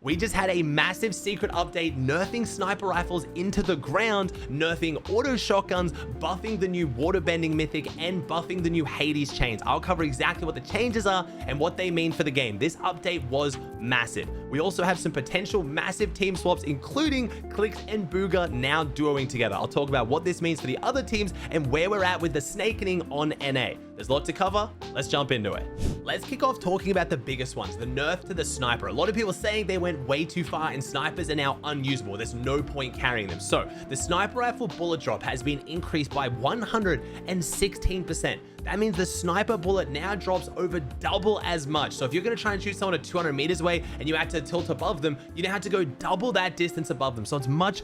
We just had a massive secret update nerfing sniper rifles into the ground, nerfing auto shotguns, buffing the new waterbending mythic, and buffing the new Hades chains. I'll cover exactly what the changes are and what they mean for the game. This update was massive. We also have some potential massive team swaps, including Clix and Bugha now duoing together. I'll talk about what this means for the other teams and where we're at with the snakening on NA. There's a lot to cover. Let's jump into it. Let's kick off talking about the biggest ones, the nerf to the sniper. A lot of people saying they went way too far and snipers are now unusable. There's no point carrying them. So the sniper rifle bullet drop has been increased by 116%. That means the sniper bullet now drops over double as much. So if you're going to try and shoot someone at 200 meters away and you have to tilt above them, you now have to go double that distance above them. So it's much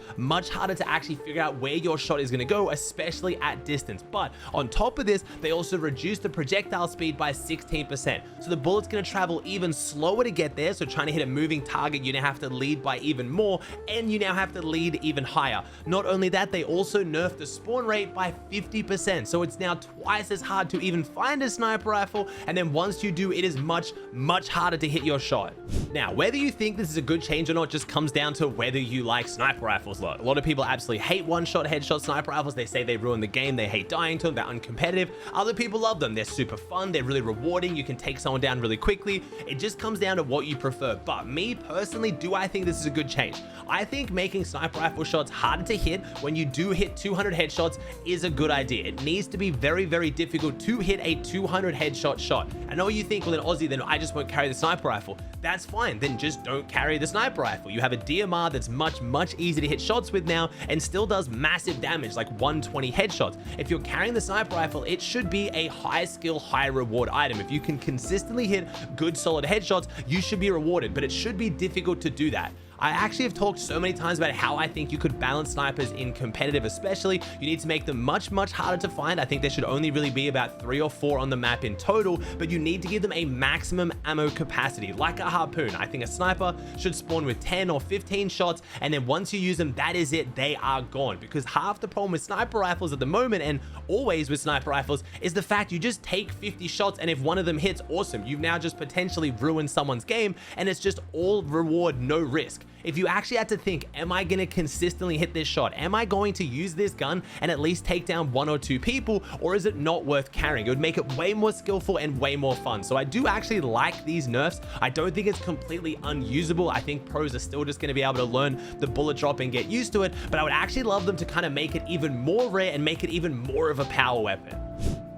harder to actually figure out where your shot is going to go, especially at distance. But on top of this, they also reduced the projectile speed by 16%. So the bullet's going to travel even slower to get there. So trying to hit a moving target, you now have to lead by even more, and you now have to lead even higher. Not only that, they also nerfed the spawn rate by 50%. So it's now twice as hard to even find a sniper rifle, and then once you do, it is much harder to hit your shot. Now, whether you think this is a good change or not just comes down to whether you like sniper rifles a lot. A lot of people absolutely hate one-shot headshot sniper rifles. They say they ruin the game, they hate dying to them, they're uncompetitive. Other people love them. They're super fun, they're really rewarding, you can take someone down really quickly. It just comes down to what you prefer. But me personally, do I think this is a good change? I think making sniper rifle shots harder to hit when you do hit 200 headshots is a good idea. It needs to be very difficult to hit a 200 headshot shot. I know you think, well, in Aussie, then I just won't carry the sniper rifle. That's fine, then just don't carry the sniper rifle. You have a DMR that's much easier to hit shots with now and still does massive damage, like 120 headshots. If you're carrying the sniper rifle, it should be a high skill, high reward item. If you can consistently hit good solid headshots, you should be rewarded, but it should be difficult to do that. I actually have talked so many times about how I think you could balance snipers in competitive, especially. You need to make them much harder to find. I think there should only really be about 3 or 4 on the map in total, but you need to give them a maximum ammo capacity, like a harpoon. I think a sniper should spawn with 10 or 15 shots, and then once you use them, that is it, they are gone. Because half the problem with sniper rifles at the moment, and always with sniper rifles, is the fact you just take 50 shots, and if one of them hits, awesome. You've now just potentially ruined someone's game, and it's just all reward, no risk. If you actually had to think, am I going to consistently hit this shot? Am I going to use this gun and at least take down 1 or 2 people, or is it not worth carrying? It would make it way more skillful and way more fun. So I do actually like these nerfs. I don't think it's completely unusable. I think pros are still just going to be able to learn the bullet drop and get used to it, but I would actually love them to kind of make it even more rare and make it even more of a power weapon.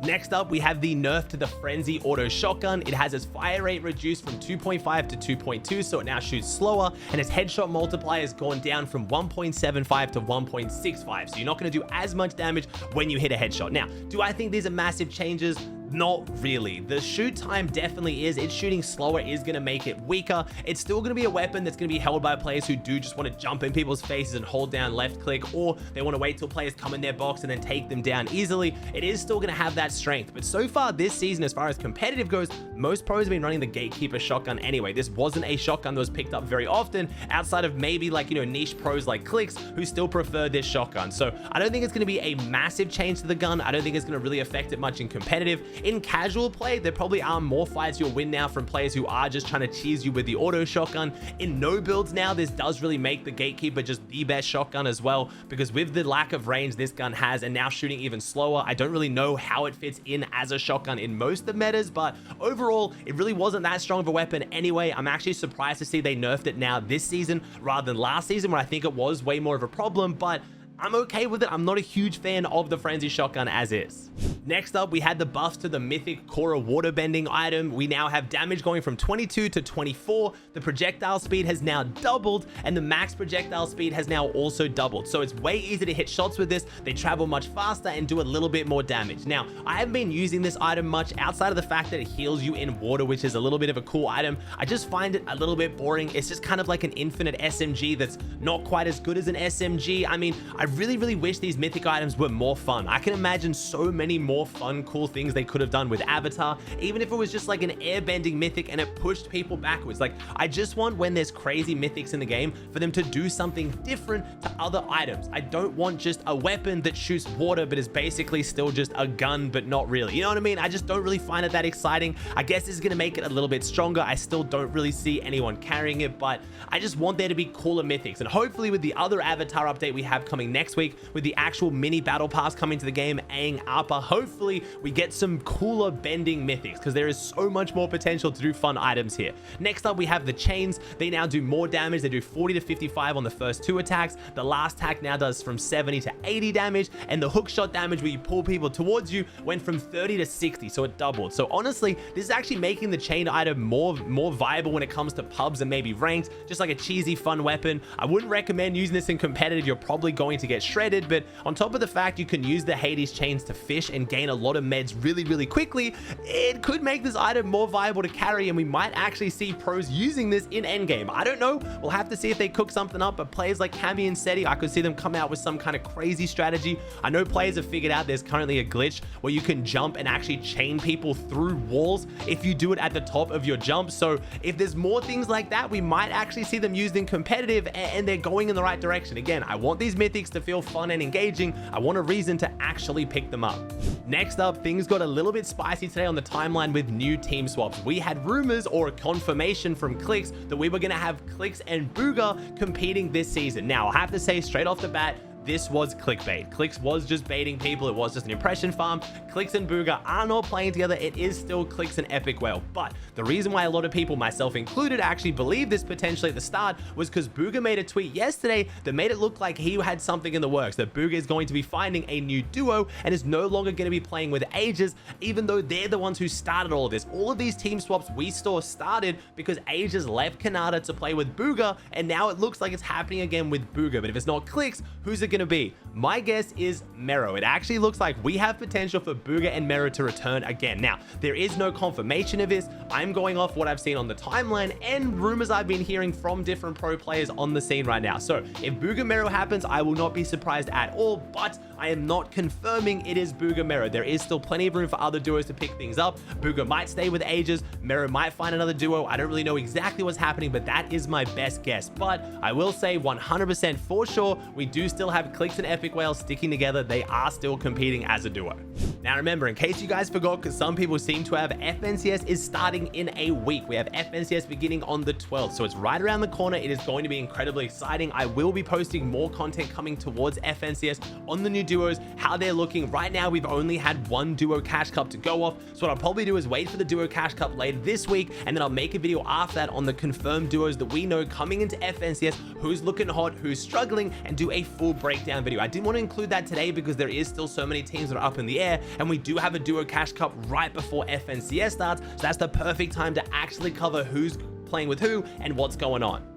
Next up, we have the nerf to the Frenzy auto shotgun. It has its fire rate reduced from 2.5 to 2.2, so it now shoots slower, and its headshot multiplier has gone down from 1.75 to 1.65, so you're not going to do as much damage when you hit a headshot. Now, do I think these are massive changes? Not really. The shoot time definitely is. It's shooting slower is going to make it weaker. It's still going to be a weapon that's going to be held by players who do just want to jump in people's faces and hold down left click, or they want to wait till players come in their box and then take them down easily. It is still going to have that strength. But so far this season, as far as competitive goes, most pros have been running the Gatekeeper shotgun anyway. This wasn't a shotgun that was picked up very often outside of maybe like, niche pros like Clix who still prefer this shotgun. So I don't think it's going to be a massive change to the gun. I don't think it's going to really affect it much in competitive. In casual play, there probably are more fights you'll win now from players who are just trying to cheese you with the auto shotgun. In no builds now, this does really make the Gatekeeper just the best shotgun as well, because with the lack of range this gun has and now shooting even slower, I don't really know how it fits in as a shotgun in most of the metas, but overall, it really wasn't that strong of a weapon anyway. I'm actually surprised to see they nerfed it now this season rather than last season, where I think it was way more of a problem, but I'm okay with it. I'm not a huge fan of the Frenzy shotgun as is. Next up, we had the buffs to the mythic Korra waterbending item. We now have damage going from 22 to 24. The projectile speed has now doubled, and the max projectile speed has now also doubled. So it's way easier to hit shots with this. They travel much faster and do a little bit more damage. Now, I haven't been using this item much outside of the fact that it heals you in water, which is a little bit of a cool item. I just find it a little bit boring. It's just kind of like an infinite SMG that's not quite as good as an SMG. I mean, I really wish these mythic items were more fun. I can imagine so many more more fun, cool things they could have done with Avatar, even if it was just like an airbending mythic and it pushed people backwards. Like, I just want, when there's crazy mythics in the game, for them to do something different to other items. I don't want just a weapon that shoots water but is basically still just a gun, but not really. You know what I mean? I just don't really find it that exciting. I guess this is going to make it a little bit stronger. I still don't really see anyone carrying it, but I just want there to be cooler mythics. And hopefully with the other Avatar update we have coming next week, with the actual mini battle pass coming to the game, Aang Appa, hopefully we get some cooler bending mythics, because there is so much more potential to do fun items here. Next up, we have the chains. They now do more damage. They do 40 to 55 on the first 2 attacks. The last attack now does from 70 to 80 damage, and the hook shot damage where you pull people towards you went from 30 to 60, so it doubled. So honestly, this is actually making the chain item more viable when it comes to pubs and maybe ranked, just like a cheesy fun weapon. I wouldn't recommend using this in competitive. You're probably going to get shredded, but on top of the fact you can use the Hades chains to fish and gain a lot of meds really quickly, it could make this item more viable to carry, and we might actually see pros using this in endgame. I don't know. We'll have to see if they cook something up, but players like Cammy and Seti, I could see them come out with some kind of crazy strategy. I know players have figured out there's currently a glitch where you can jump and actually chain people through walls if you do it at the top of your jump. So if there's more things like that, we might actually see them used in competitive, and they're going in the right direction. Again, I want these mythics to feel fun and engaging. I want a reason to actually pick them up. Next up, things got a little bit spicy today on the timeline with new team swaps. We had rumors or a confirmation from Clix that we were going to have Clix and Bugha competing this season. Now, I have to say straight off the bat, this was clickbait. Clix was just baiting people. It was just an impression farm. Clix and Bugha are not playing together. It is still Clix and Epic Whale. But the reason why a lot of people, myself included, actually believed this potentially at the start was because Bugha made a tweet yesterday that made it look like he had something in the works, that Bugha is going to be finding a new duo and is no longer going to be playing with Aegis, even though they're the ones who started all of this. All of these team swaps we saw started because Aegis left Kanata to play with Bugha, and now it looks like it's happening again with Bugha. But if it's not Clix, who's it going to be? My guess is Mero. It actually looks like we have potential for Bugha and Mero to return again. Now, there is no confirmation of this. I'm going off what I've seen on the timeline and rumors I've been hearing from different pro players on the scene right now. So if Bugha Mero happens, I will not be surprised at all, but I am not confirming it is Bugha Mero. There is still plenty of room for other duos to pick things up. Bugha might stay with Aegis. Mero might find another duo. I don't really know exactly what's happening, but that is my best guess. But I will say 100% for sure, we do still have Clix and Epic Whale sticking together. They are still competing as a duo. Now remember, in case you guys forgot, because some people seem to have, FNCS is starting in a week. We have FNCS beginning on the 12th, so it's right around the corner. It is going to be incredibly exciting. I will be posting more content coming towards FNCS on the new duos, how they're looking. Right now, we've only had one duo cash cup to go off, so what I'll probably do is wait for the duo cash cup later this week, and then I'll make a video after that on the confirmed duos that we know coming into FNCS, who's looking hot, who's struggling, and do a full breakdown video. I didn't want to include that today because there is still so many teams that are up in the air, and we do have a duo cash cup right before FNCS starts, so that's the perfect time to actually cover who's playing with who and what's going on.